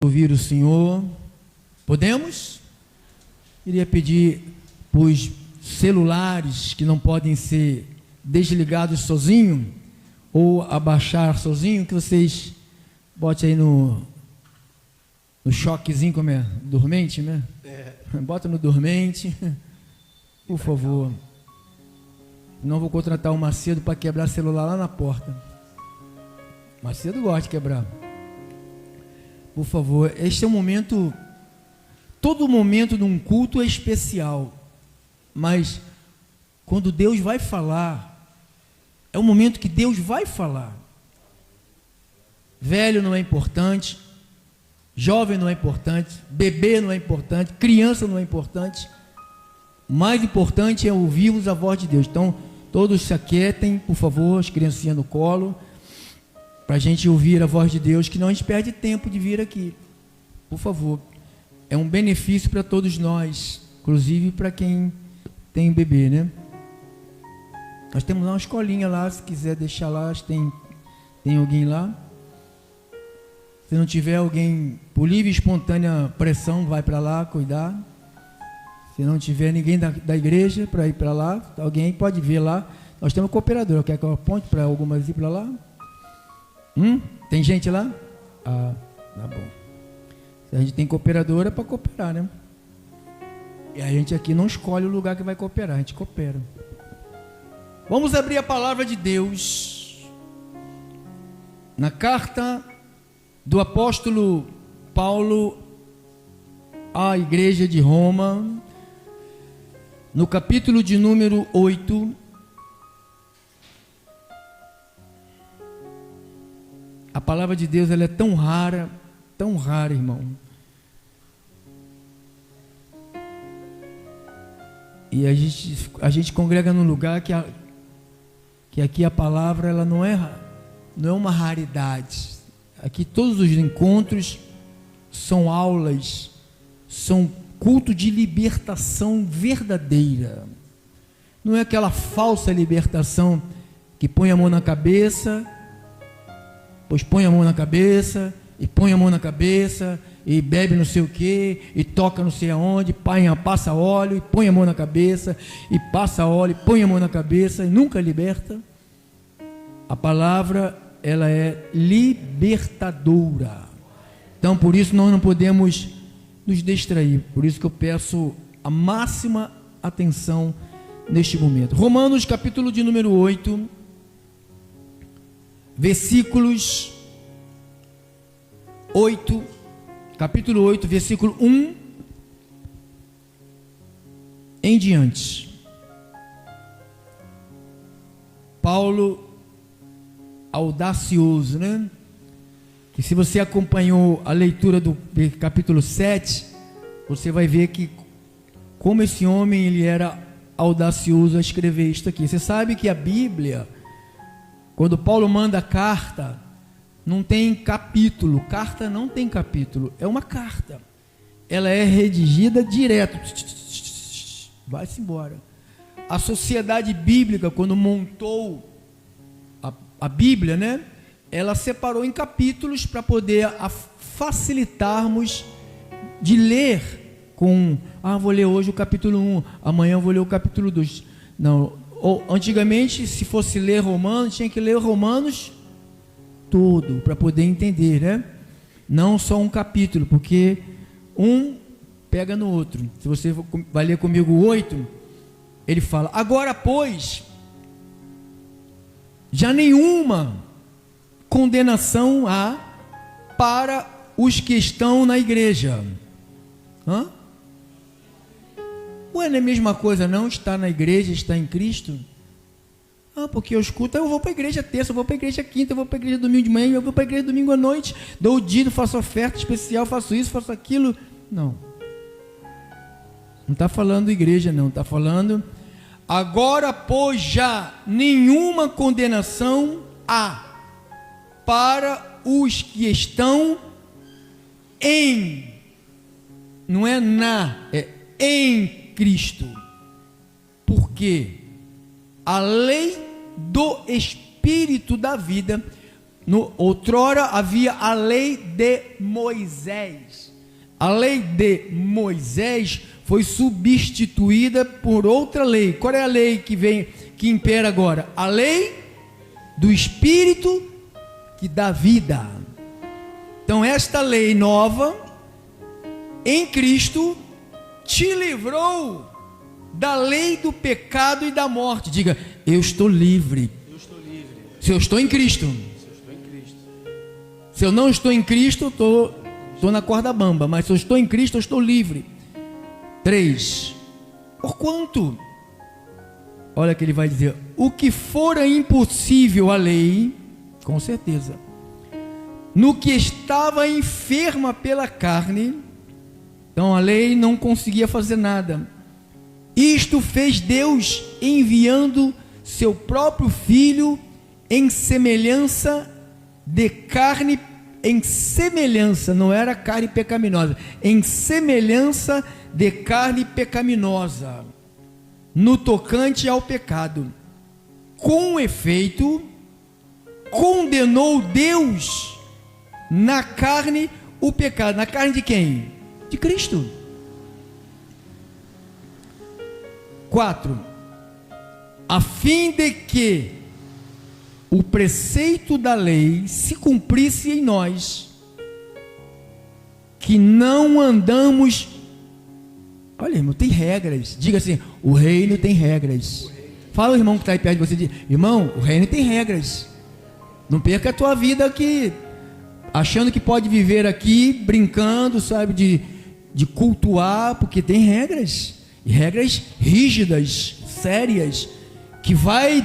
Ouvir o Senhor. Podemos? Queria pedir para os celulares que não podem ser desligados sozinho ou abaixar sozinho, que vocês botem aí no choquezinho, como é? Dormente, né? Bota no dormente, por favor. Não vou contratar o Macedo para quebrar celular lá na porta. Macedo gosta de quebrar. Por favor, este é um momento, todo momento de um culto é especial, mas quando Deus vai falar, é um momento que Deus vai falar. Velho não é importante, jovem não é importante, bebê não é importante, criança não é importante. O mais importante é ouvirmos a voz de Deus. Então, todos se aquietem, por favor, as criancinhas no colo, para a gente ouvir a voz de Deus, que não a gente perde tempo de vir aqui. Por favor, é um benefício para todos nós, inclusive para quem tem bebê, né? Nós temos lá uma escolinha lá, se quiser deixar lá, tem alguém lá. Se não tiver alguém por livre e espontânea pressão, vai para lá cuidar. Se não tiver ninguém da igreja para ir para lá, alguém pode vir lá. Nós temos cooperador, quer que eu aponte para algumas ir para lá? Tem gente lá? Ah, tá bom. Se a gente tem cooperadora, para cooperar, né? E a gente aqui não escolhe o lugar que vai cooperar, a gente coopera. Vamos abrir a palavra de Deus na carta do apóstolo Paulo à igreja de Roma, no capítulo de número 8. A palavra de Deus, ela é tão rara, irmão. E a gente congrega num lugar que aqui a palavra, ela não é uma raridade. Aqui todos os encontros são aulas, são culto de libertação verdadeira. Não é aquela falsa libertação que põe a mão na cabeça, pois põe a mão na cabeça, e põe a mão na cabeça, e bebe não sei o que, e toca não sei aonde, passa óleo, e põe a mão na cabeça, e passa óleo, e põe a mão na cabeça, e nunca liberta. A palavra, ela é libertadora. Então, por isso nós não podemos nos distrair. Por isso que eu peço a máxima atenção neste momento. Romanos, capítulo de número 8, versículos 8, capítulo 8, versículo 1 em diante. Paulo, audacioso, né? Que se você acompanhou a leitura do capítulo 7, você vai ver que como esse homem ele era audacioso a escrever isto aqui. Você sabe que a Bíblia, quando Paulo manda a carta, não tem capítulo. Carta não tem capítulo, é uma carta. Ela é redigida direto. Vai-se embora. A sociedade bíblica, quando montou a Bíblia, né? Ela separou em capítulos para poder facilitarmos de ler com... vou ler hoje o capítulo 1, amanhã eu vou ler o capítulo 2. Não, antigamente, se fosse ler Romanos, tinha que ler Romanos todo, para poder entender, né? Não só um capítulo, porque um pega no outro. Se você vai ler comigo o 8, ele fala: agora, pois, já nenhuma condenação há para os que estão na igreja. Ué, não é a mesma coisa não estar na igreja, estar em Cristo? Porque eu escuto, eu vou para a igreja terça, eu vou para a igreja quinta, eu vou para a igreja domingo de manhã, eu vou para a igreja domingo à noite, dou o dízimo, faço oferta especial, faço isso, faço aquilo. Não está falando igreja não, está falando: agora, pois, já nenhuma condenação há para os que estão em, não é em Cristo, porque a lei do Espírito da vida outrora havia a lei de Moisés. A lei de Moisés foi substituída por outra lei. Qual é a lei que impera agora? A lei do Espírito que dá vida. Então esta lei nova em Cristo te livrou da lei do pecado e da morte. Diga: eu estou livre. Eu estou livre. Se eu estou em Cristo. Se eu estou em Cristo. Se eu não estou em Cristo, eu estou na corda bamba. Mas se eu estou em Cristo, eu estou livre. 3. Porquanto, olha que ele vai dizer: o que fora impossível à lei, com certeza, no que estava enferma pela carne, então a lei não conseguia fazer nada. Isto fez Deus, enviando seu próprio Filho em semelhança de carne, em semelhança, não era carne pecaminosa, em semelhança de carne pecaminosa, no tocante ao pecado. Com efeito, condenou Deus na carne o pecado. Na carne de quem? De Cristo. 4. A fim de que o preceito da lei se cumprisse em nós, que não andamos. Olha, irmão, tem regras. Diga assim: o reino tem regras. Fala o irmão que está aí perto de você, diz: irmão, o reino tem regras. Não perca a tua vida aqui achando que pode viver aqui brincando, sabe, de cultuar, porque tem regras, e regras rígidas, sérias, que vai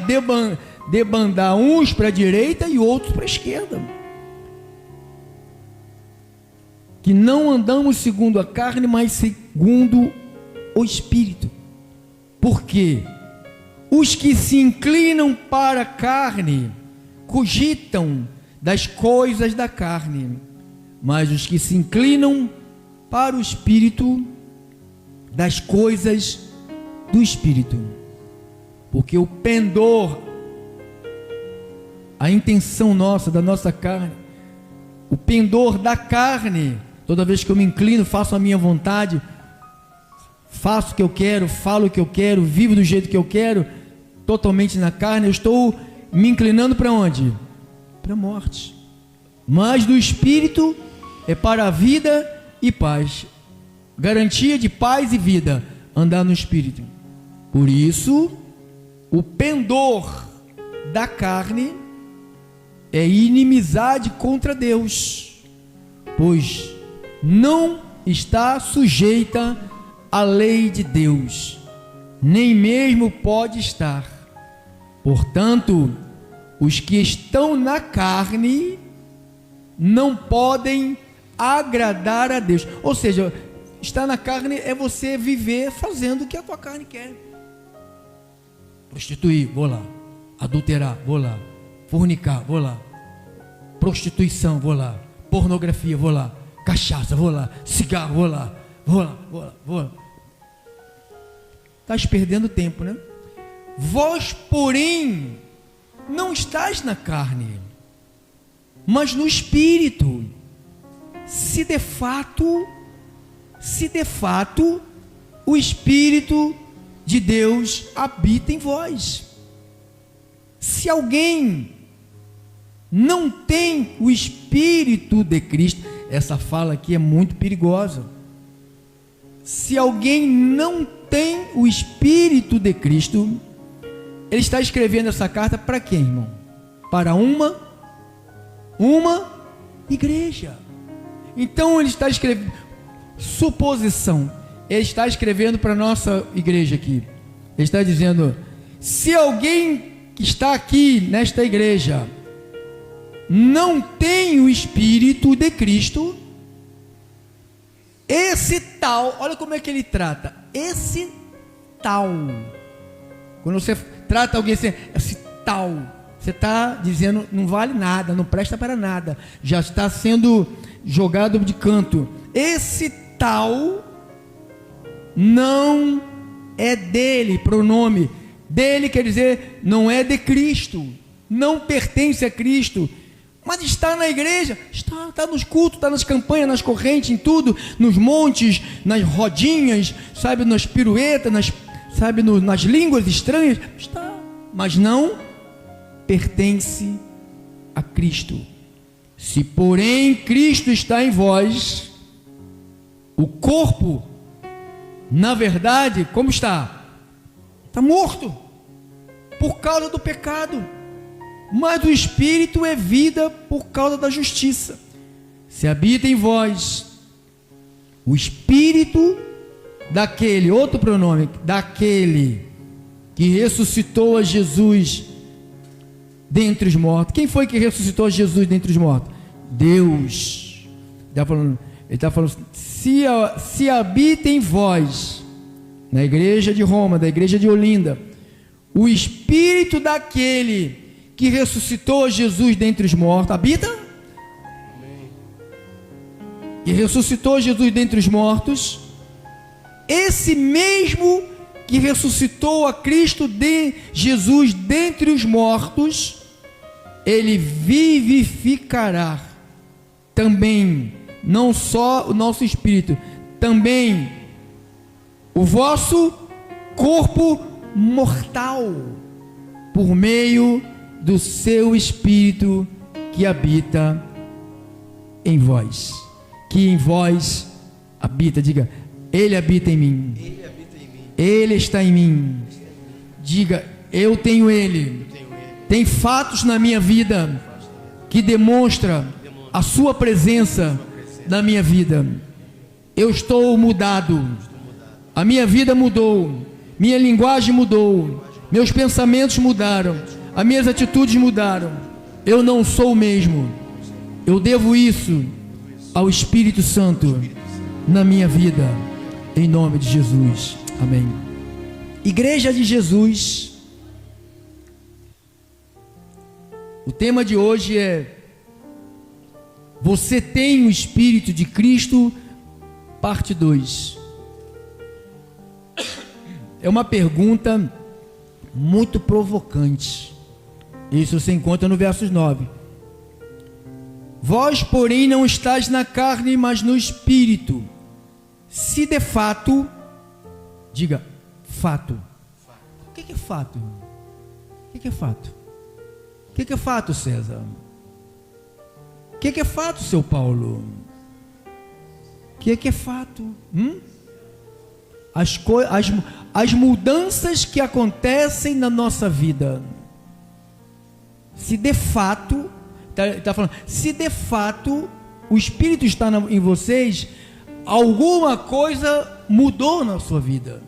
debandar uns para a direita e outros para a esquerda. Que não andamos segundo a carne, mas segundo o Espírito. Porque os que se inclinam para a carne cogitam das coisas da carne, mas os que se inclinam para o Espírito, das coisas do Espírito. Porque o pendor, a intenção nossa, da nossa carne, o pendor da carne, toda vez que eu me inclino, faço a minha vontade, faço o que eu quero, falo o que eu quero, vivo do jeito que eu quero, totalmente na carne, eu estou me inclinando para onde? Para a morte. Mas do Espírito é para a vida e paz. Garantia de paz e vida, andar no Espírito. Por isso, o pendor da carne é inimizade contra Deus, pois não está sujeita à lei de Deus, nem mesmo pode estar. Portanto, os que estão na carne não podem agradar a Deus. Ou seja, estar na carne é você viver fazendo o que a tua carne quer. Prostituir, vou lá. Adulterar, vou lá. Fornicar, vou lá. Prostituição, vou lá. Pornografia, vou lá. Cachaça, vou lá. Cigarro, vou lá. Vou lá. Estás perdendo tempo, né? Vós, porém, não estás na carne, mas no Espírito. Se de fato o Espírito de Deus habita em vós. Se alguém não tem o Espírito de Cristo, essa fala aqui é muito perigosa. Se alguém não tem o Espírito de Cristo, ele está escrevendo essa carta para quem, irmão? Para uma igreja. Então ele está escrevendo, suposição, ele está escrevendo para a nossa igreja aqui. Ele está dizendo: se alguém que está aqui nesta igreja não tem o Espírito de Cristo, esse tal, olha como é que ele trata, esse tal, quando você trata alguém assim, esse tal, você está dizendo, não vale nada, não presta para nada, já está sendo jogado de canto. Esse tal não é dele, pronome dele quer dizer não é de Cristo, não pertence a Cristo. Mas está na igreja, está nos cultos, está nas campanhas, nas correntes, em tudo, nos montes, nas rodinhas, sabe, nas piruetas, nas línguas estranhas, está, mas não pertence a Cristo. Se porém Cristo está em vós, o corpo, na verdade, como está? Está morto, por causa do pecado, mas o Espírito é vida por causa da justiça. Se habita em vós o Espírito daquele, outro pronome, daquele que ressuscitou a Jesus dentre os mortos. Quem foi que ressuscitou a Jesus dentre os mortos? Deus. Ele está falando, se habita em vós, na igreja de Roma, da igreja de Olinda, o Espírito daquele que ressuscitou Jesus dentre os mortos, habita? Amém. Que ressuscitou Jesus dentre os mortos, esse mesmo que ressuscitou a Cristo de Jesus dentre os mortos, ele vivificará também, não só o nosso espírito, também o vosso corpo mortal, por meio do seu Espírito que habita em vós, que em vós habita. Diga, ele habita em mim, ele está em mim. Diga, eu tenho ele. Tem fatos na minha vida que demonstra a sua presença na minha vida. Eu estou mudado, a minha vida mudou, minha linguagem mudou, meus pensamentos mudaram, as minhas atitudes mudaram. Eu não sou o mesmo. Eu devo isso ao Espírito Santo na minha vida, em nome de Jesus. Amém. Igreja de Jesus, o tema de hoje é: você tem o Espírito de Cristo, parte 2. É uma pergunta muito provocante. Isso você encontra no versos 9. Vós, porém, não estáis na carne, mas no Espírito. Se de fato, diga, fato. O que é fato? O que é fato? O que é fato, César? O que é fato, seu Paulo? O que é fato? As mudanças que acontecem na nossa vida. Se de fato, está falando, se de fato o Espírito está em vocês, alguma coisa mudou na sua vida.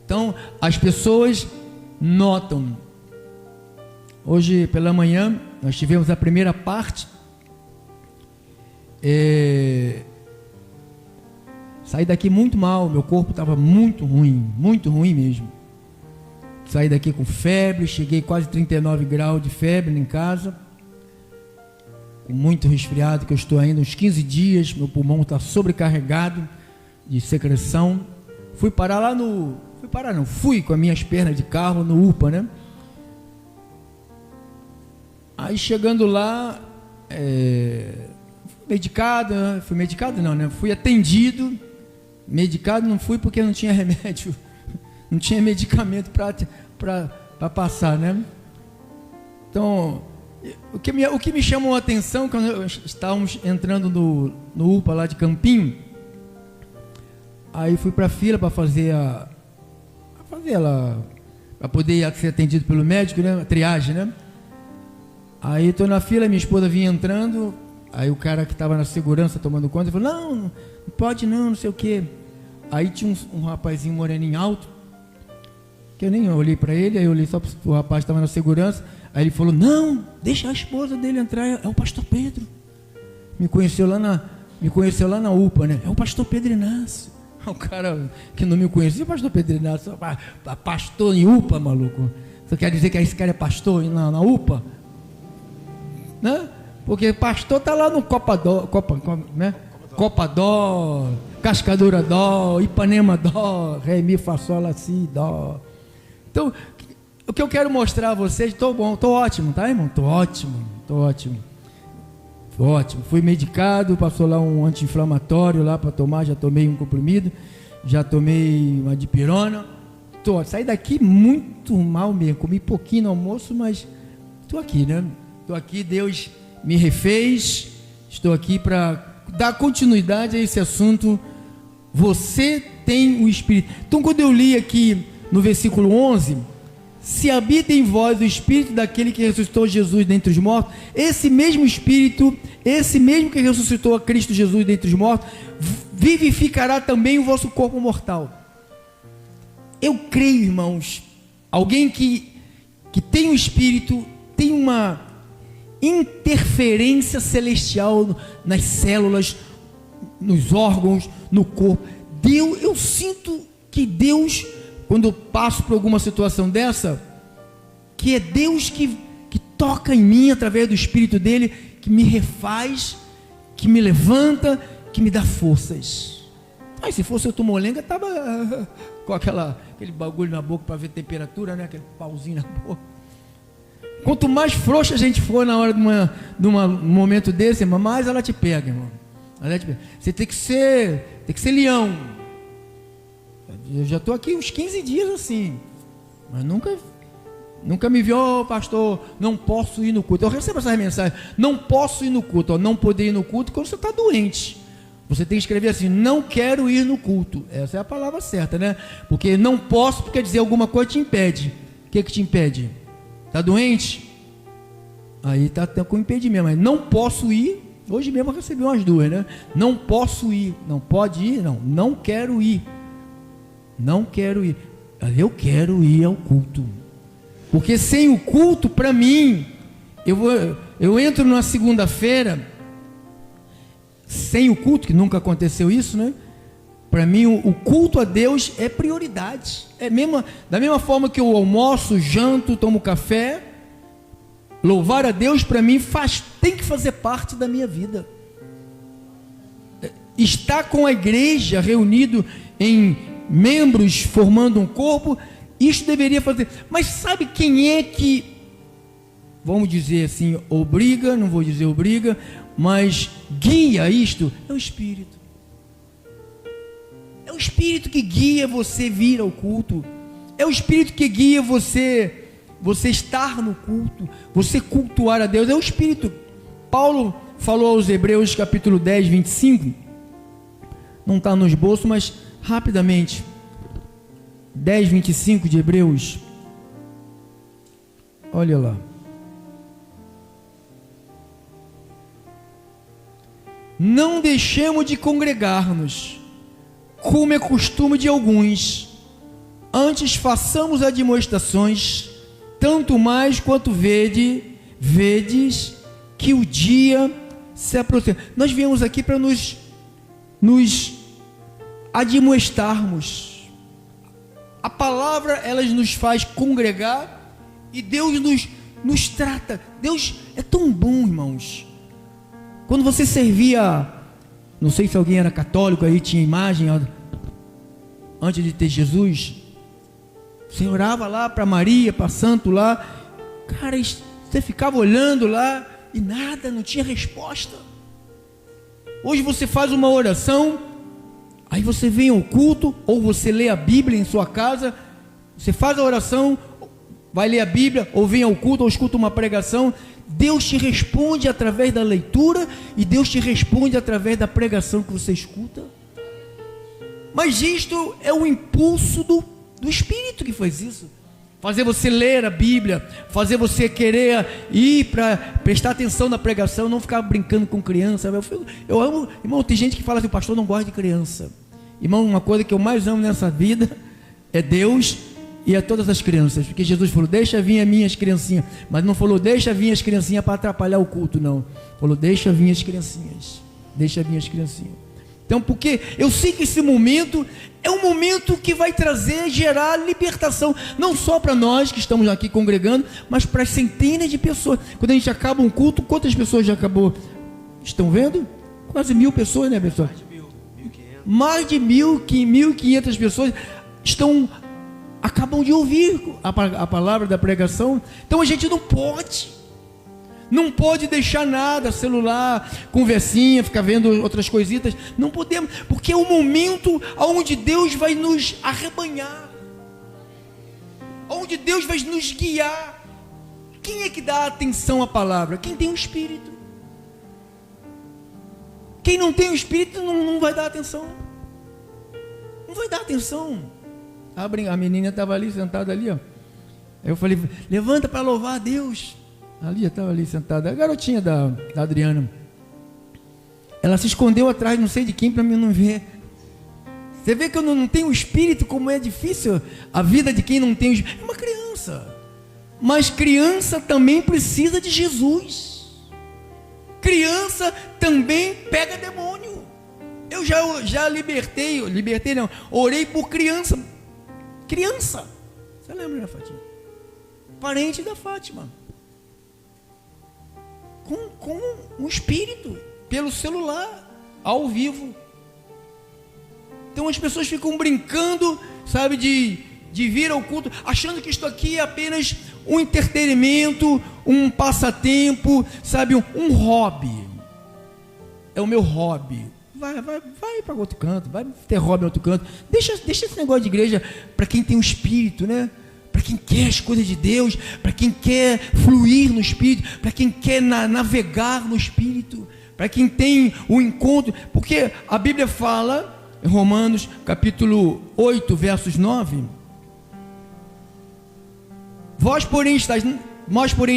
Então, as pessoas notam. Hoje pela manhã, nós tivemos a primeira parte. Saí daqui muito mal, meu corpo estava muito ruim mesmo. Saí daqui com febre, cheguei quase 39 graus de febre em casa, muito resfriado, que eu estou ainda uns 15 dias, meu pulmão está sobrecarregado de secreção. Fui com as minhas pernas de carro no UPA, né? Aí chegando lá, fui atendido. Medicado não fui porque não tinha remédio, não tinha medicamento para passar, né? Então, o que me chamou a atenção, quando estávamos entrando no UPA lá de Campinho, aí fui para a fila para para poder ser atendido pelo médico, né? A triagem, né? Aí estou na fila, minha esposa vinha entrando, aí o cara que estava na segurança tomando conta falou: não pode não sei o que. Aí tinha um rapazinho moreninho alto, que eu nem olhei para ele, aí eu olhei só para o rapaz que estava na segurança. Aí ele falou: não, deixa a esposa dele entrar, é o pastor Pedro. Me conheceu lá na UPA, né? É o pastor Pedro Inácio. O cara que não me conhecia, o pastor Pedro Inácio, pastor em UPA, maluco. Você quer dizer que esse cara é pastor na UPA? Né? Porque pastor está lá no Copadó, né? Copadó, Cascadura Dó, Ipanema Dó, Ré, Mi, Fá, Sol, Lá, Si, Dó. Então, o que eu quero mostrar a vocês, estou ótimo, tá, irmão? Estou ótimo. Ótimo. Fui medicado, passou lá um anti-inflamatório lá para tomar, já tomei um comprimido, já tomei uma dipirona. Saí daqui muito mal mesmo, comi pouquinho no almoço, mas estou aqui, né? Estou aqui, Deus me refez, estou aqui para dar continuidade a esse assunto. Você tem o Espírito. Então, quando eu li aqui no versículo 11, se habita em vós o Espírito daquele que ressuscitou Jesus dentre os mortos, esse mesmo Espírito, esse mesmo que ressuscitou a Cristo Jesus dentre os mortos, vivificará também o vosso corpo mortal. Eu creio, irmãos, alguém que tem o Espírito, tem uma interferência celestial nas células, nos órgãos, no corpo. Eu sinto que Deus, quando eu passo por alguma situação dessa, que é Deus que toca em mim através do Espírito dele, que me refaz, que me levanta, que me dá forças. Mas se fosse eu Tumolenga, estava com aquele bagulho na boca para ver temperatura, né? Aquele pauzinho na boca. Quanto mais frouxa a gente for na hora de um momento desse, irmão, mais ela te pega, irmão. Você tem que ser leão. Eu já estou aqui uns 15 dias assim, mas nunca me viu, oh, pastor, não posso ir no culto. Eu recebo essas mensagens, não posso ir no culto, não poder ir no culto quando você está doente. Você tem que escrever assim, não quero ir no culto. Essa é a palavra certa, né? Porque não posso, quer dizer alguma coisa te impede. O que te impede? Está doente? Aí está com impedimento, mas não posso ir. Hoje mesmo eu recebi umas duas, né? Não posso ir, não pode ir, não quero ir. Não quero ir. Eu quero ir ao culto. Porque sem o culto, para mim, eu entro numa segunda-feira, sem o culto, que nunca aconteceu isso, né? Para mim, o culto a Deus é prioridade. Da mesma forma que eu almoço, janto, tomo café, louvar a Deus, para mim, tem que fazer parte da minha vida. Estar com a igreja reunido em membros formando um corpo, isso deveria fazer. Mas sabe quem é que, vamos dizer assim, obriga, não vou dizer obriga, mas guia isto? É o Espírito. É o Espírito que guia você vir ao culto. É o Espírito que guia você estar no culto, você cultuar a Deus. É o Espírito. Paulo falou aos Hebreus capítulo 10, 25, não está no esboço, mas rapidamente, 10, 25 de Hebreus, olha lá. Não deixemos de congregar-nos, como é costume de alguns, antes façamos admoestações, tanto mais quanto vedes que o dia se aproxima. Nós viemos aqui para nos admoestarmos. A palavra, ela nos faz congregar e Deus nos trata. Deus é tão bom, irmãos. Quando você servia, não sei se alguém era católico aí, tinha imagem antes de ter Jesus, você orava lá para Maria, para Santo lá, cara, você ficava olhando lá e nada, não tinha resposta. Hoje você faz uma oração, aí você vem ao culto, ou você lê a Bíblia em sua casa, você faz a oração, vai ler a Bíblia, ou vem ao culto, ou escuta uma pregação, Deus te responde através da leitura, e Deus te responde através da pregação que você escuta. Mas isto é o impulso do Espírito que faz isso, fazer você ler a Bíblia, fazer você querer ir para prestar atenção na pregação, não ficar brincando com criança. Eu amo, irmão, tem gente que fala assim, o pastor não gosta de criança. Irmão, uma coisa que eu mais amo nessa vida é Deus e a todas as crianças, porque Jesus falou, deixa vir as minhas criancinhas, mas não falou, deixa vir as criancinhas para atrapalhar o culto, não, falou, deixa vir as criancinhas, deixa vir as criancinhas. Então, porque eu sei que esse momento é um momento que vai gerar libertação, não só para nós que estamos aqui congregando, mas para as centenas de pessoas. Quando a gente acaba um culto, quantas pessoas já acabou? Estão vendo? Quase 1.000 pessoas, né, pessoal? Mais de 1.500 pessoas acabam de ouvir a palavra da pregação. Então a gente não não pode deixar nada, celular, conversinha, ficar vendo outras coisitas, não podemos, porque é o momento onde Deus vai nos arrebanhar, onde Deus vai nos guiar. Quem é que dá atenção à palavra? Quem tem o Espírito. Quem não tem o Espírito não vai dar atenção, não vai dar atenção. A menina estava ali, sentada ali, ó. Aí eu falei, levanta para louvar a Deus. Ali, estava ali sentada, a garotinha da Adriana. Ela se escondeu atrás, não sei de quem, para mim não ver. Você vê que eu não tenho o Espírito, como é difícil a vida de quem não tem o Espírito. É uma criança. Mas criança também precisa de Jesus. Criança também pega demônio. Eu já libertei não, orei por criança. Criança. Você lembra, né, Fátima? Parente da Fátima. Com o Espírito, pelo celular, ao vivo. Então as pessoas ficam brincando, sabe, de vir ao culto, achando que isto aqui é apenas um entretenimento, um passatempo, sabe, um hobby. É o meu hobby. Vai para outro canto, vai ter hobby em outro canto. Deixa esse negócio de igreja para quem tem o Espírito, né? Para quem quer as coisas de Deus, para quem quer fluir no Espírito, para quem quer navegar no Espírito, para quem tem o encontro, porque a Bíblia fala, em Romanos capítulo 8, versos 9, vós porém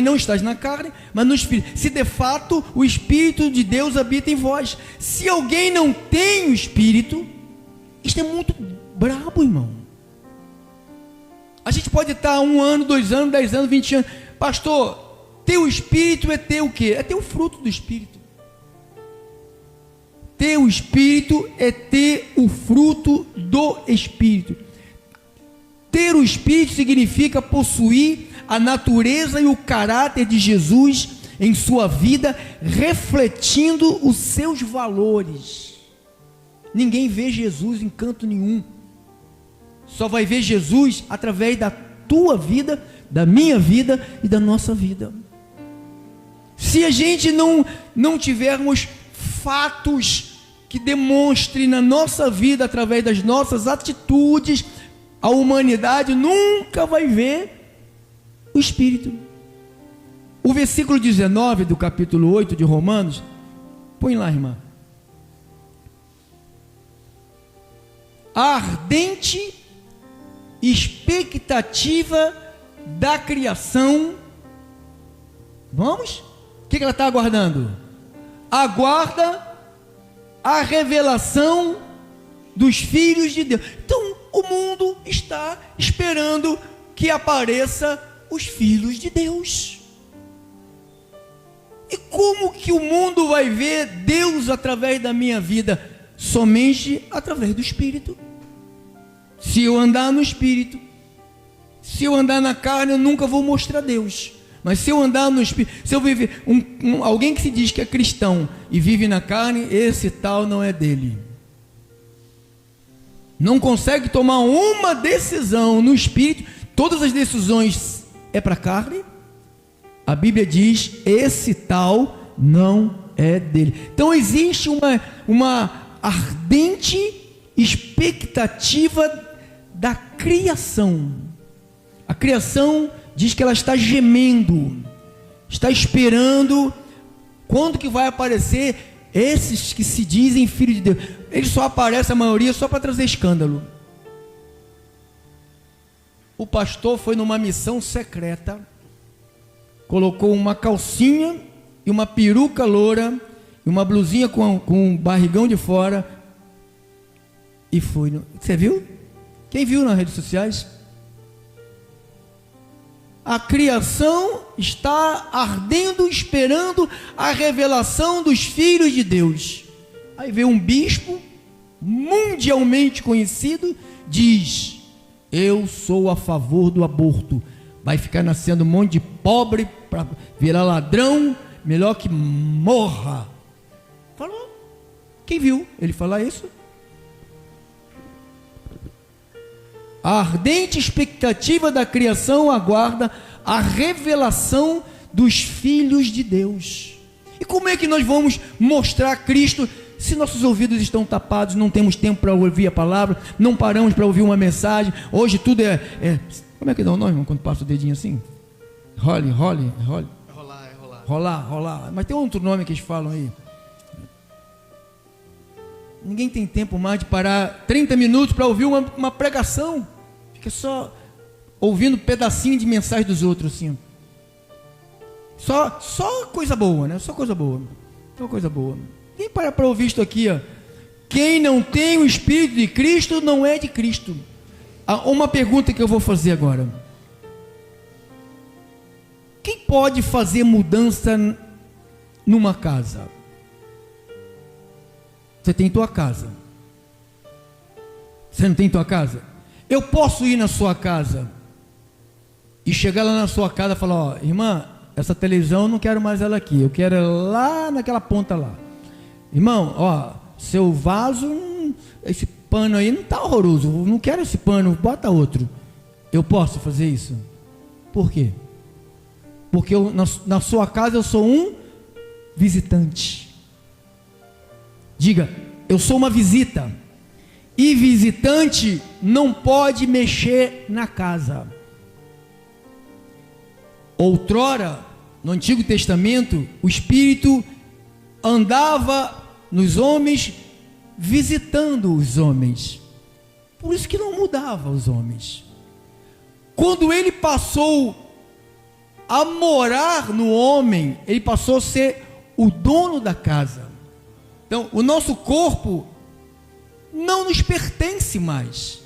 não estáis na carne, mas no Espírito, se de fato o Espírito de Deus habita em vós. Se alguém não tem o Espírito, isto é muito brabo, irmão. A gente pode estar 1 ano, 2 anos, 10 anos, 20 anos. Pastor, ter o Espírito é ter o quê? É ter o fruto do Espírito. Ter o Espírito é ter o fruto do Espírito. Ter o Espírito significa possuir a natureza e o caráter de Jesus em sua vida, refletindo os seus valores. Ninguém vê Jesus em canto nenhum. Só vai ver Jesus através da tua vida, da minha vida e da nossa vida. Se a gente não tivermos fatos que demonstrem na nossa vida, através das nossas atitudes, a humanidade nunca vai ver o Espírito. O versículo 19 do capítulo 8 de Romanos, põe lá, irmã. A ardente expectativa da criação. Vamos? O que ela está aguardando? Aguarda a revelação dos filhos de Deus. Então o mundo está esperando que apareça os filhos de Deus. E como que o mundo vai ver Deus através da minha vida? Somente através do Espírito. Se eu andar no Espírito, se eu andar na carne, eu nunca vou mostrar Deus. Mas se eu andar no Espírito, se eu viver, alguém que se diz que é cristão e vive na carne, esse tal não é dele. Não consegue tomar uma decisão no Espírito, todas as decisões é para a carne. A Bíblia diz, esse tal não é dele. Então existe uma ardente expectativa da criação. A criação diz que ela está gemendo, está esperando quando que vai aparecer esses que se dizem filhos de Deus. Eles só aparecem, a maioria, só para trazer escândalo. O pastor foi numa missão secreta, colocou uma calcinha e uma peruca loura e uma blusinha com um barrigão de fora e foi. Você viu? Quem viu nas redes sociais? A criação está ardendo, esperando a revelação dos filhos de Deus. Aí vem um bispo mundialmente conhecido, diz: eu sou a favor do aborto. Vai ficar nascendo um monte de pobre para virar ladrão, melhor que morra. Falou. Quem viu ele falar isso? A ardente expectativa da criação aguarda a revelação dos filhos de Deus. E como é que nós vamos mostrar Cristo se nossos ouvidos estão tapados, não temos tempo para ouvir a palavra, não paramos para ouvir uma mensagem? Hoje tudo como é que dá o nome, irmão, quando passa o dedinho assim? Rolar. Mas tem outro nome que eles falam aí. Ninguém tem tempo mais de parar 30 minutos para ouvir uma pregação. Fica só ouvindo pedacinho de mensagem dos outros assim. Só coisa boa, né? Só coisa boa. Nem para ouvir isso aqui, ó. Quem não tem o Espírito de Cristo não é de Cristo. Uma pergunta que eu vou fazer agora. Quem pode fazer mudança numa casa? Você tem tua casa. Você não tem tua casa? Eu posso ir na sua casa e chegar lá na sua casa e falar: ó, irmã, essa televisão eu não quero mais ela aqui, eu quero ela lá naquela ponta lá. Irmão, ó, seu vaso, esse pano aí não está horroroso, eu não quero esse pano, bota outro. Eu posso fazer isso? Por quê? Porque na sua casa eu sou um visitante. Diga, eu sou uma visita. E visitante não pode mexer na casa. Outrora, no Antigo Testamento, o Espírito andava nos homens, visitando os homens. Por isso que não mudava os homens. Quando ele passou a morar no homem, ele passou a ser o dono da casa. Então, o nosso corpo não nos pertence mais.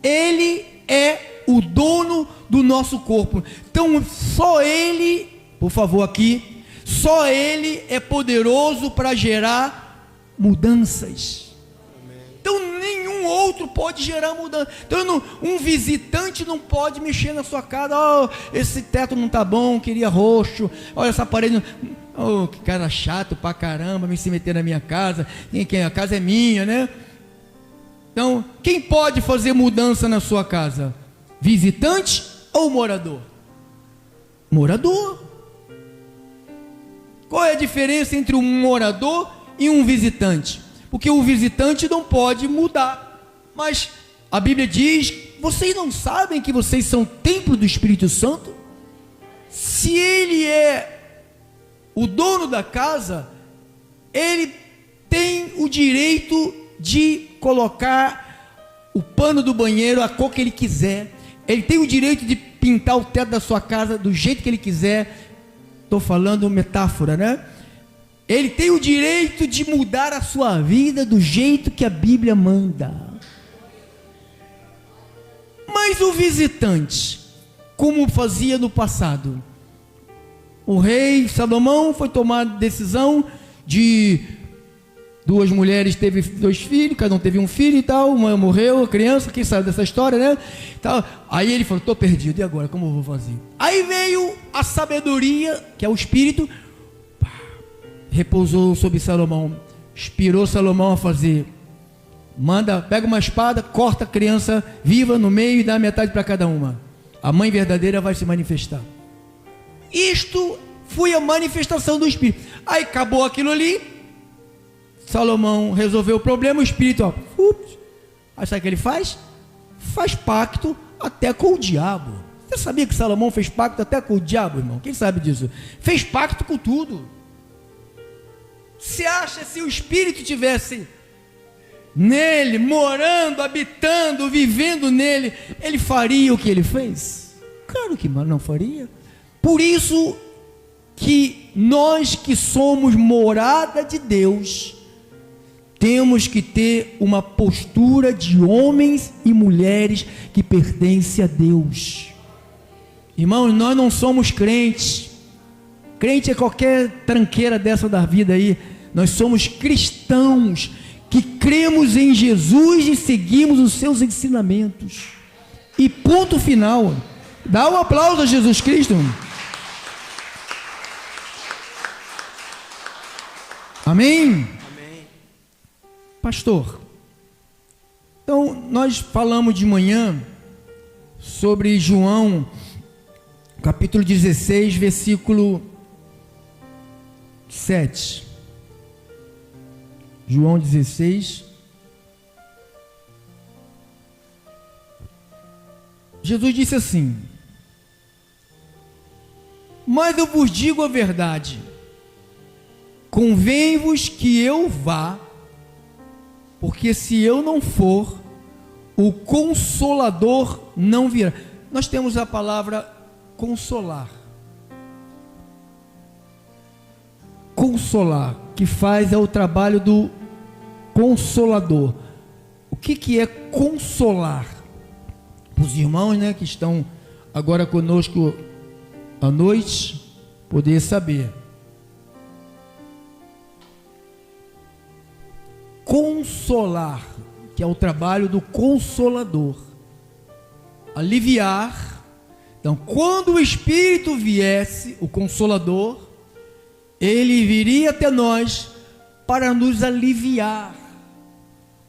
Ele é o dono do nosso corpo. Então, só Ele, por favor aqui, só Ele é poderoso para gerar mudanças. Então, nenhum outro pode gerar mudança. Então, um visitante não pode mexer na sua casa. Oh, esse teto não está bom, queria roxo. Olha essa parede. Oh, que cara chato pra caramba, me se meter na minha casa. A casa é minha, né? Então, quem pode fazer mudança na sua casa? Visitante ou morador? Morador. Qual é a diferença entre um morador e um visitante? Porque o visitante não pode mudar. Mas a Bíblia diz: vocês não sabem que vocês são templo do Espírito Santo? Se Ele é o dono da casa, Ele tem o direito de colocar o pano do banheiro a cor que Ele quiser. Ele tem o direito de pintar o teto da sua casa do jeito que Ele quiser. Estou falando metáfora, né? Ele tem o direito de mudar a sua vida do jeito que a Bíblia manda. Mas o visitante, como fazia no passado? O rei Salomão foi tomar a decisão de duas mulheres, teve 2 filhos, cada um teve um filho e tal, uma morreu, a criança, quem sabe dessa história, né? Então, aí ele falou: estou perdido, e agora, como eu vou fazer? Aí veio a sabedoria, que é o Espírito, repousou sobre Salomão, inspirou Salomão a fazer: pega uma espada, corta a criança viva no meio e dá metade para cada uma. A mãe verdadeira vai se manifestar. Isto foi a manifestação do Espírito. Aí acabou aquilo ali, Salomão resolveu o problema, o Espírito, aí sabe o que ele faz? Faz pacto até com o diabo. Você sabia que Salomão fez pacto até com o diabo, irmão? Quem sabe disso? Fez pacto com tudo. Você acha, se o Espírito tivesse nele, morando, habitando, vivendo nele, ele faria o que ele fez? Claro que não faria. Por isso que nós que somos morada de Deus, temos que ter uma postura de homens e mulheres que pertencem a Deus. Irmãos, nós não somos crentes. Crente é qualquer tranqueira dessa da vida aí. Nós somos cristãos que cremos em Jesus e seguimos os seus ensinamentos. E ponto final. Dá um aplauso a Jesus Cristo. Amém? Amém. Pastor, então nós falamos de manhã sobre João capítulo 16, versículo 7. João 16. Jesus disse assim: mas eu vos digo a verdade, convém-vos que eu vá, porque se eu não for, o Consolador não virá. Nós temos a palavra consolar. Consolar, que faz é o trabalho do Consolador. O que é consolar? Os irmãos, né, que estão agora conosco à noite, poder saber. Consolar, que é o trabalho do Consolador. Aliviar. Então, quando o Espírito viesse, o Consolador, ele viria até nós para nos aliviar,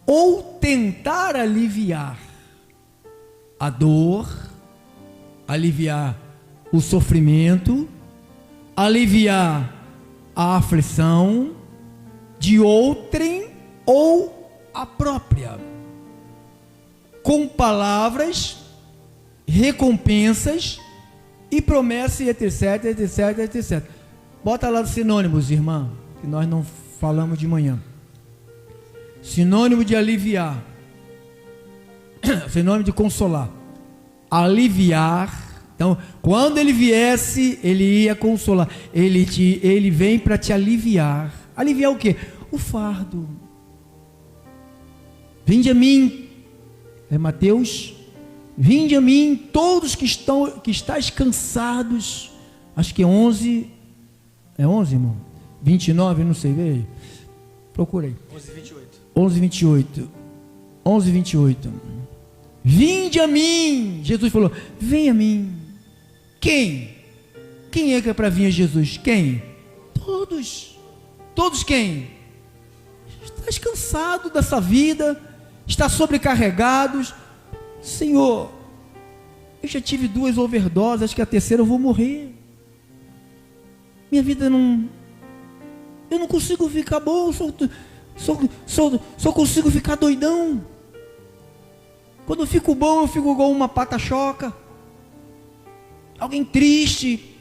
ou tentar aliviar a dor, aliviar o sofrimento, aliviar a aflição de outrem ou a própria, com palavras, recompensas e promessas, etc, etc, etc. Bota lá os sinônimos, irmã, que nós não falamos de manhã. Sinônimo de aliviar, sinônimo de consolar, aliviar. Então, quando ele viesse, ele ia consolar. Ele vem para te aliviar. Aliviar o quê? O fardo. Vinde a mim, é Mateus. Vinde a mim, todos que estáis cansados. Acho que é 11. É 11, irmão? 29, não sei, veio. Procurei. 11:28. 11:28. Vinde a mim. Jesus falou: vem a mim. Quem? Quem é que é para vir a Jesus? Quem? Todos. Todos quem? Estás cansado dessa vida? Está sobrecarregados? Senhor, eu já tive 2 overdoses, acho que a terceira eu vou morrer. Minha vida não... Eu não consigo ficar bom, só consigo ficar doidão. Quando eu fico bom, eu fico igual uma pata-choca. Alguém triste.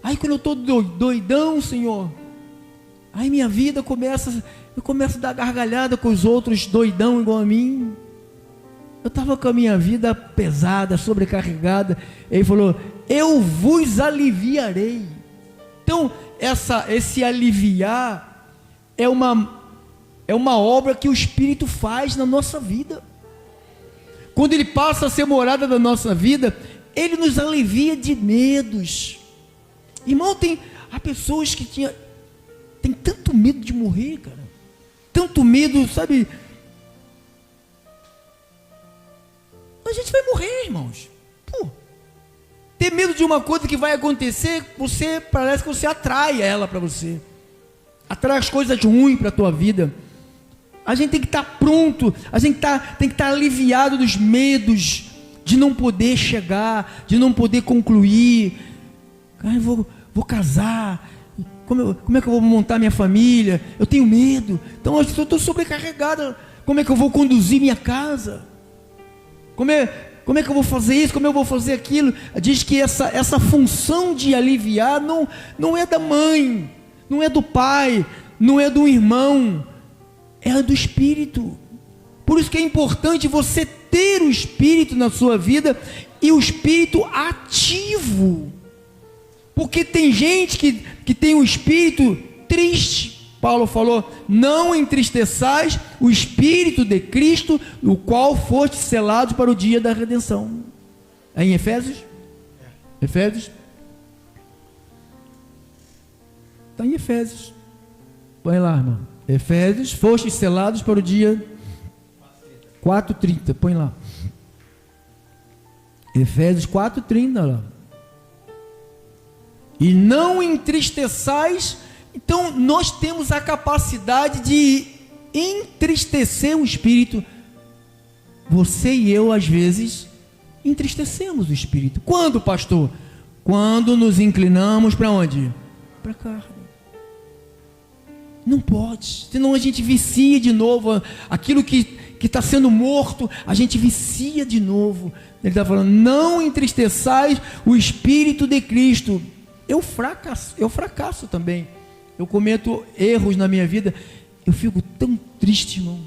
Aí quando eu estou doidão, Senhor, aí minha vida eu começo a dar gargalhada com os outros doidão igual a mim. Eu estava com a minha vida pesada, sobrecarregada. Ele falou: eu vos aliviarei. Então, esse aliviar é uma obra que o Espírito faz na nossa vida. Quando ele passa a ser morada da nossa vida, ele nos alivia de medos. Irmão, há pessoas que tem tanto medo de morrer, cara. Tanto medo, sabe? A gente vai morrer, irmãos. Pô, ter medo de uma coisa que vai acontecer, parece que você atrai ela para você. Atrai as coisas ruins para a tua vida. A gente tem que estar pronto, a gente tem que estar aliviado dos medos de não poder chegar, de não poder concluir. Cara, eu vou casar, como é que eu vou montar minha família? Eu tenho medo, então eu estou sobrecarregado. Como é que eu vou conduzir minha casa? Como é que eu vou fazer isso? Como eu vou fazer aquilo? Diz que essa função de aliviar não é da mãe, não é do pai, não é do irmão, é do Espírito. Por isso que é importante você ter o Espírito na sua vida, e o Espírito ativo. Porque tem gente que tem o Espírito triste. Paulo falou: não entristeçais o Espírito de Cristo, o qual foste selado para o dia da redenção. É em Efésios? Efésios? Está em Efésios. Põe lá, irmão. Efésios, foste selados para o dia 4:30. Põe lá. Efésios 4:30 lá. E não entristeçais. Então nós temos a capacidade de entristecer o Espírito. Você e eu às vezes entristecemos o Espírito. Quando, pastor? quando nos inclinamos para onde? Para a carne. Não pode, senão a gente vicia de novo. Aquilo que está sendo morto, a gente vicia de novo. Ele está falando, não entristeçais o Espírito de Cristo. Eu fracasso também. Eu cometo erros na minha vida. Eu fico tão triste, irmão.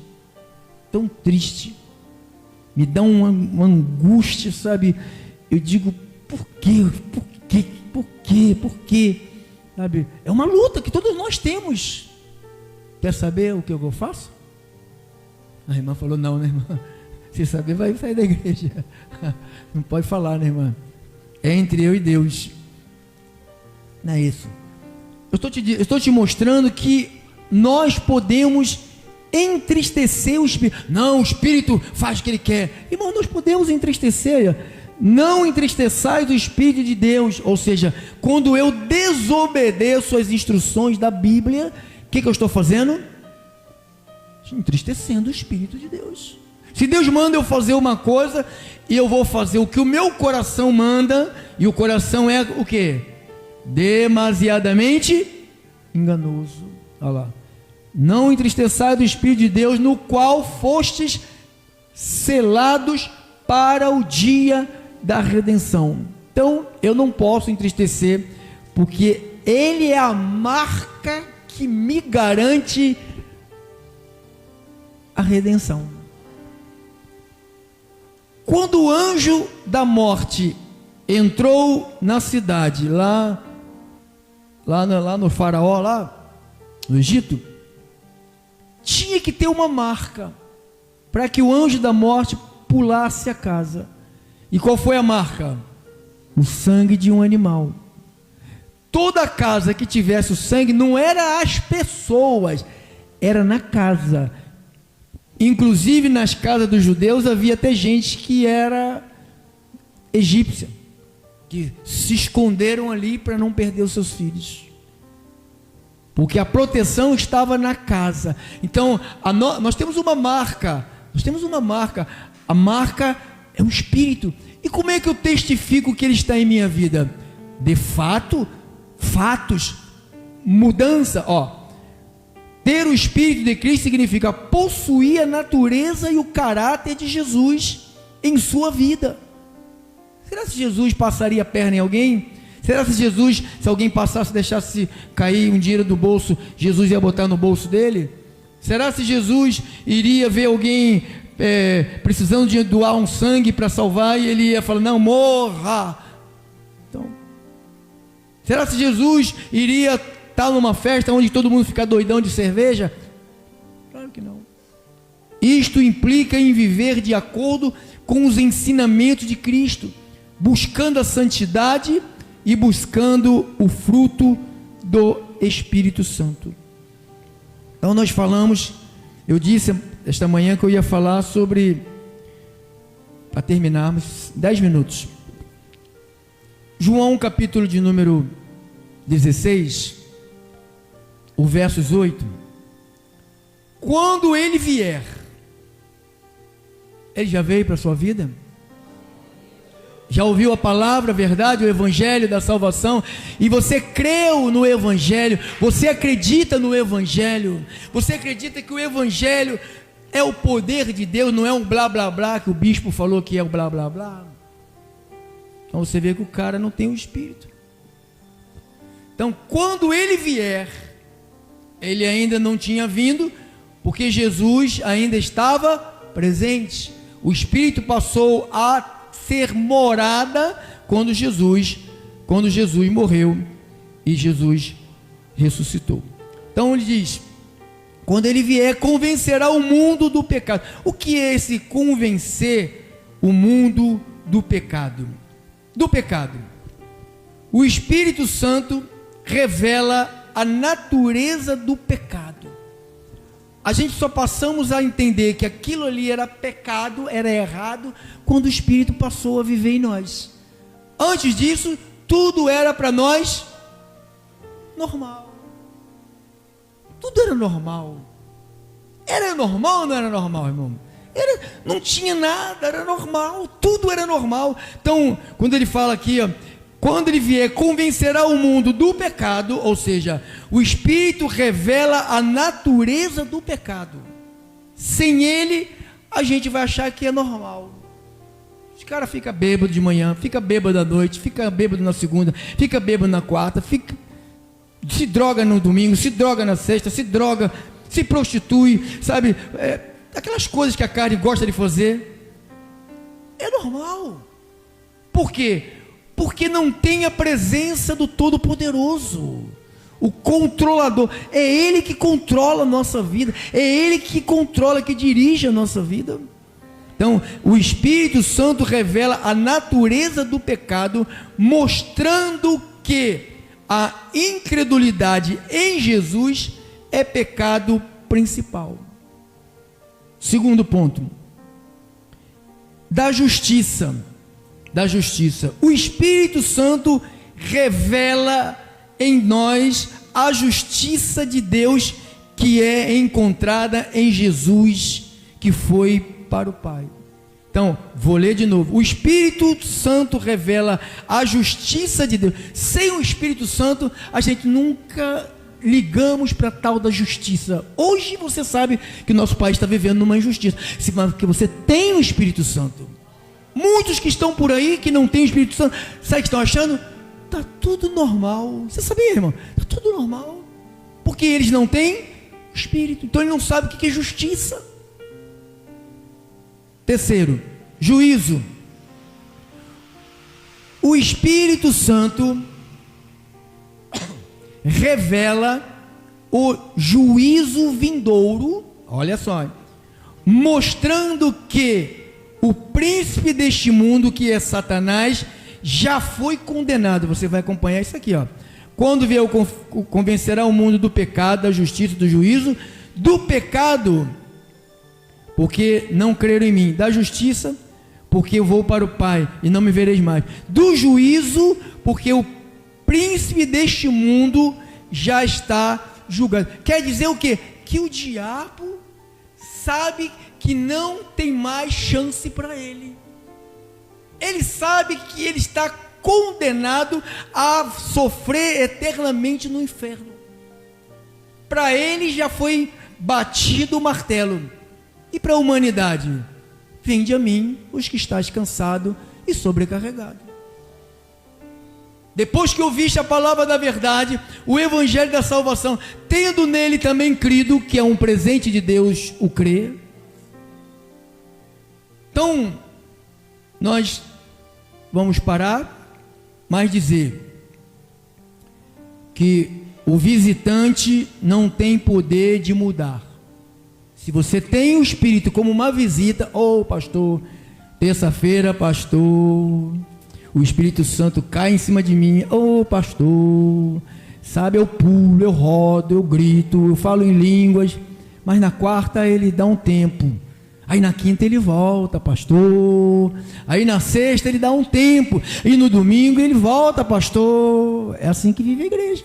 Tão triste. Me dá uma angústia, sabe? Eu digo, por quê? Por quê? Por quê? Por quê? Sabe? É uma luta que todos nós temos. Quer saber o que eu faço? A irmã falou, não, né, irmã? Se saber, vai sair da igreja. Não pode falar, né, irmã? É entre eu e Deus. Não é isso. Eu estou te mostrando que nós podemos entristecer o Espírito. Não, o Espírito faz o que Ele quer. Irmão, nós podemos entristecer. Não entristeçais o Espírito de Deus. Ou seja, quando eu desobedeço as instruções da Bíblia, o que eu estou fazendo? Entristecendo o Espírito de Deus. Se Deus manda eu fazer uma coisa, e eu vou fazer o que o meu coração manda, e o coração é o quê? Demasiadamente enganoso. Olha lá. Não entristeçais o Espírito de Deus, no qual fostes selados para o dia da redenção. Então, eu não posso entristecer, porque Ele é a marca que me garante a redenção. Quando o anjo da morte entrou na cidade, lá no faraó, lá no Egito, tinha que ter uma marca, para que o anjo da morte pulasse a casa. E qual foi a marca? O sangue de um animal. Toda casa que tivesse o sangue, não era as pessoas, era na casa. Inclusive nas casas dos judeus havia até gente que era egípcia, que se esconderam ali para não perder os seus filhos, porque a proteção estava na casa. Então nós temos uma marca, a marca é o Espírito. E como é que eu testifico que Ele está em minha vida? De fatos, mudança, ter o Espírito de Cristo significa possuir a natureza e o caráter de Jesus em sua vida. Será que Jesus passaria a perna em alguém? Será que se alguém passasse, deixasse cair um dinheiro do bolso, Jesus ia botar no bolso dele? Será que Jesus iria ver alguém precisando de doar um sangue para salvar, e ele ia falar, não, morra? Então, será que Jesus iria estar numa festa onde todo mundo fica doidão de cerveja? Claro que não. Isto implica em viver de acordo com os ensinamentos de Cristo, buscando a santidade e buscando o fruto do Espírito Santo. Então nós falamos, eu disse esta manhã que eu ia falar sobre, para terminarmos, 10 minutos, João capítulo de número 16, o versos 8, quando Ele vier, Ele já veio para a sua vida? Já ouviu a palavra, a verdade, o Evangelho da salvação, e você creu no Evangelho, você acredita no Evangelho, você acredita que o Evangelho é o poder de Deus, não é um blá blá blá que o bispo falou que é o blá blá blá. Então você vê que o cara não tem o Espírito. Então quando Ele vier, Ele ainda não tinha vindo, porque Jesus ainda estava presente. O Espírito passou a ser morada quando Jesus morreu e Jesus ressuscitou. Então ele diz, quando Ele vier, convencerá o mundo do pecado. O que é esse convencer o mundo do pecado? Do pecado. O Espírito Santo revela a natureza do pecado. A gente só passamos a entender que aquilo ali era pecado, era errado, quando o Espírito passou a viver em nós. Antes disso, tudo era para nós normal. Tudo era normal. Era normal ou não era normal, irmão? Não tinha nada, era normal, tudo era normal. Então, quando ele fala aqui, Quando ele vier, convencerá o mundo do pecado, ou seja, o Espírito revela a natureza do pecado. Sem ele, a gente vai achar que é normal. Os caras ficam bêbados de manhã, fica bêbado à noite, fica bêbado na segunda, fica bêbado na quarta, se droga no domingo, se droga na sexta, se droga, se prostitui, sabe? Aquelas coisas que a carne gosta de fazer. É normal. Por quê? Porque não tem a presença do Todo-Poderoso, o controlador. É Ele que controla a nossa vida, é Ele que controla, que dirige a nossa vida. Então, o Espírito Santo revela a natureza do pecado, mostrando que a incredulidade em Jesus é pecado principal. Segundo ponto, da justiça. O Espírito Santo revela em nós a justiça de Deus que é encontrada em Jesus, que foi para o Pai. Então, vou ler de novo. O Espírito Santo revela a justiça de Deus. Sem o Espírito Santo, a gente nunca ligamos para tal da justiça. Hoje você sabe que o nosso país está vivendo numa injustiça, porque você tem o Espírito Santo. Muitos que estão por aí, que não têm o Espírito Santo, sabe o que estão achando? Está tudo normal. Você sabia, irmão? Está tudo normal. Porque eles não têm o Espírito. Então ele não sabe o que é justiça. Terceiro, juízo. O Espírito Santo revela o juízo vindouro, olha só, mostrando que o príncipe deste mundo, que é Satanás, já foi condenado. Você vai acompanhar isso aqui, ó. Quando vier convencerá o mundo do pecado, da justiça, do juízo, do pecado, porque não creram em mim, da justiça, porque eu vou para o Pai e não me vereis mais, do juízo, porque o príncipe deste mundo já está julgado. Quer dizer o quê? Que o diabo sabe que não tem mais chance para ele. Ele sabe que ele está condenado a sofrer eternamente no inferno. Para ele já foi batido o martelo. E para a humanidade? Vinde a mim, os que estáis cansados e sobrecarregados. Depois que ouviste a palavra da verdade, o evangelho da salvação, tendo nele também crido, que é um presente de Deus o crer. Então, nós vamos parar, mas dizer que o visitante não tem poder de mudar. Se você tem o Espírito como uma visita, pastor, terça-feira, pastor, o Espírito Santo cai em cima de mim, pastor, sabe, eu pulo, eu rodo, eu grito, eu falo em línguas, mas na quarta ele dá um tempo, aí na quinta ele volta, pastor, aí na sexta ele dá um tempo, e no domingo ele volta, pastor. É assim que vive a igreja.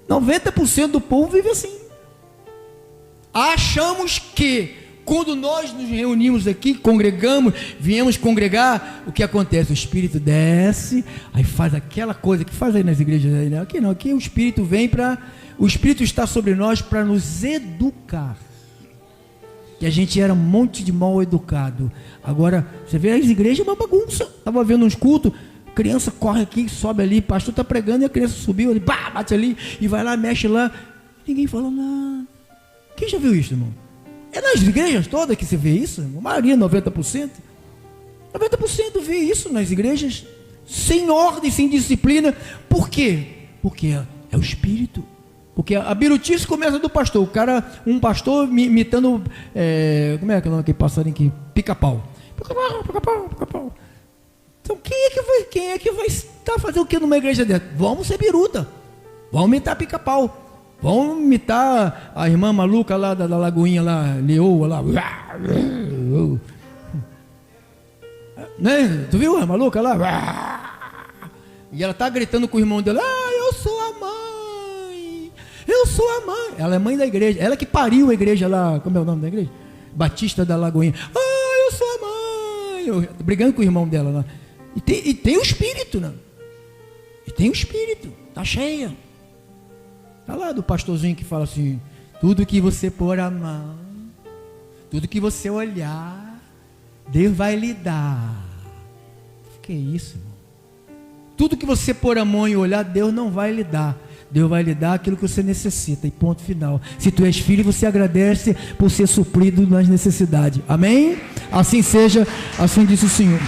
90% do povo vive assim. Achamos que quando nós nos reunimos aqui, congregamos, viemos congregar, o que acontece? O Espírito desce, aí faz aquela coisa que faz aí nas igrejas, aí, né? Aqui não, aqui o Espírito vem o Espírito está sobre nós para nos educar. Que a gente era um monte de mal educado. Agora, você vê, as igrejas é uma bagunça. Estava vendo uns cultos, criança corre aqui, sobe ali, pastor está pregando e a criança subiu ali, bate ali, e vai lá, mexe lá. Ninguém falou nada. Quem já viu isso, irmão? É nas igrejas todas que você vê isso? A maioria, 90%. 90% vê isso nas igrejas, sem ordem, sem disciplina. Por quê? Porque é o Espírito. Porque a birutice começa do pastor. Um pastor imitando, como é que é o nome daquele passarinho aqui? Pica-pau. Pica-pau. Então quem é que vai estar fazendo o que numa igreja dessa? Vamos ser biruta. Vamos imitar pica-pau. Vamos imitar a irmã maluca lá da Lagoinha, lá, leoa lá. Né? Tu viu a maluca lá? E ela tá gritando com o irmão dela: eu sou a mãe. Eu sou a mãe. Ela é mãe da igreja. Ela que pariu a igreja lá. Como é o nome da igreja? Batista da Lagoinha. Eu sou a mãe. Brigando com o irmão dela lá. E tem o Espírito, né? E tem o Espírito, está cheia. Está lá do pastorzinho que fala assim: tudo que você pôr a mão, tudo que você olhar, Deus vai lhe dar. Que isso, irmão? Tudo que você pôr a mão e olhar, Deus não vai lhe dar. Deus vai lhe dar aquilo que você necessita, e ponto final. Se tu és filho, você agradece por ser suprido nas necessidades. Amém? Assim seja, assim disse o Senhor.